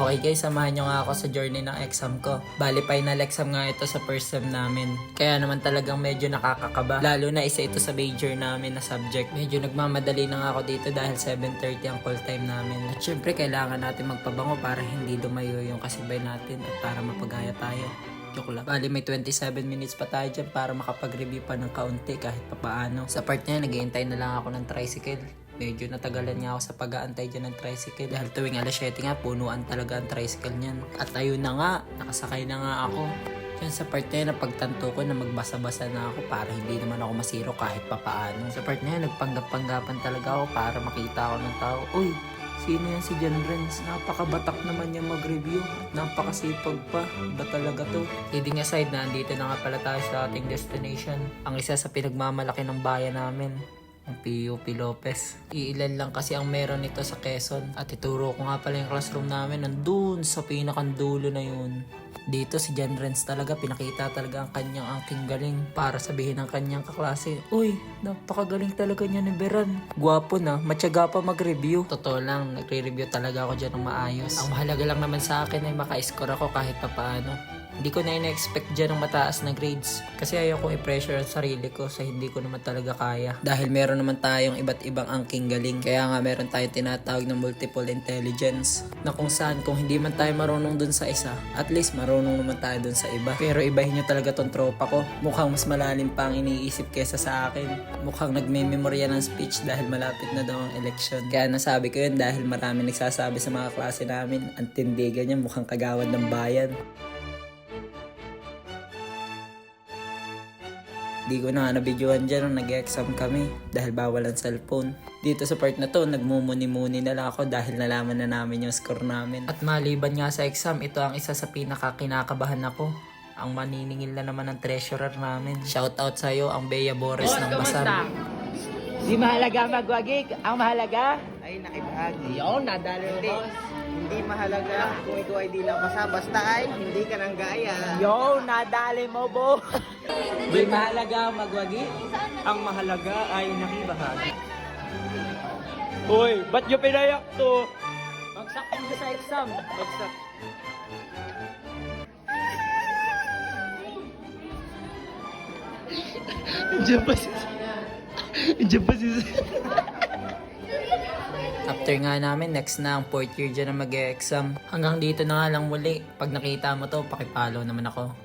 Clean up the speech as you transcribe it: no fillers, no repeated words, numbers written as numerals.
Okay guys, samahan nyo nga ako sa journey ng exam ko. Bali, final exam nga ito sa first sem namin. Kaya naman talagang medyo nakakakaba. Lalo na isa ito sa major namin na subject. Medyo nagmamadali na nga ako dito dahil 7:30 ang call time namin. At syempre, kailangan natin magpabango para hindi lumayo yung kasibay natin at para mapagaya tayo. Joke lang. Bali, may 27 minutes pa tayo dyan para makapag-review pa ng kaunti kahit papaano. Sa part niya, naghihintay na lang ako ng tricycle. Medyo natagalan nga ako sa pag-aantay dyan ng tricycle dahil tuwing alas 7 nga, punuan talaga ang tricycle niyan. At ayun na nga, nakasakay na nga ako. Diyan sa part na yun, napagtanto ko na magbasa-basa na ako para hindi naman ako masiro kahit papaano. Sa part na yun, nagpanggap-panggapan talaga ako para makita ako ng tao. Uy, sino yan si John Renz? Napakabatak naman niya mag-review. Napakasipag pa. Ba talaga to? Kidding aside, na andito na nga pala tayo sa ating destination. Ang isa sa pinagmamalaki ng bayan namin, ang PUP Lopez. Iilan lang kasi ang meron nito sa Quezon. At ituro ko nga pala yung classroom namin nandun sa pinakandulo na yun. Dito si John Renz talaga, pinakita talaga ang kanyang angking galing para sabihin ng kanyang kaklase, uy, napakagaling talaga niya ni Beran. Gwapo na, matyaga pa mag-review. Totoo lang, nagre-review talaga ako dyan ng maayos. Ang mahalaga lang naman sa akin ay maka-score ako kahit papaano. Hindi ko na ina-expect dyan ng mataas na grades. Kasi ayaw kong i-pressure ang sarili ko sa hindi ko naman talaga kaya. Dahil meron naman tayong iba't ibang angking galing. Kaya nga meron tayong tinatawag ng multiple intelligence. Na kung saan, kung hindi man tayo marunong dun sa isa, at least marunong naman tayo dun sa iba. Pero ibahin nyo talaga tong tropa ko. Mukhang mas malalim pa ang iniisip kesa sa akin. Mukhang nagme-memorya ng speech dahil malapit na daw ang election. Kaya nasabi ko yun dahil marami nagsasabi sa mga klase namin, ang tindigan niya mukhang kagawad ng bayan. Di ko na nabidyohan dyan nung nag-exam kami dahil bawal ang cellphone. Dito sa part na to, nagmumuni-muni na lang ako dahil nalaman na namin yung score namin. At maliban nga sa exam, ito ang isa sa pinakakinakabahan ako. Ang maniningil na naman ng treasurer namin. Shoutout sa'yo, ang Bea Bores ng Basar. Di mahalaga magwagig, ang mahalaga ay nakibahagi. yun, nadalo Hindi, hindi mahalaga kung ikaw ay di nakapasa, basta ay hindi ka nang gaya. yo, nadali mo bo. Di mahalaga magwagig. Ang mahalaga ay nakibahagi. Uy, ba't nyo pinayak to? Bagsak ka sa exam. Bagsak. Diyan pa si... Diyan pa si... After nga namin, next na ang 4th year dyan na mag-e-exam. Hanggang dito na nga lang muli. Pag nakita mo to, pakipollow naman ako.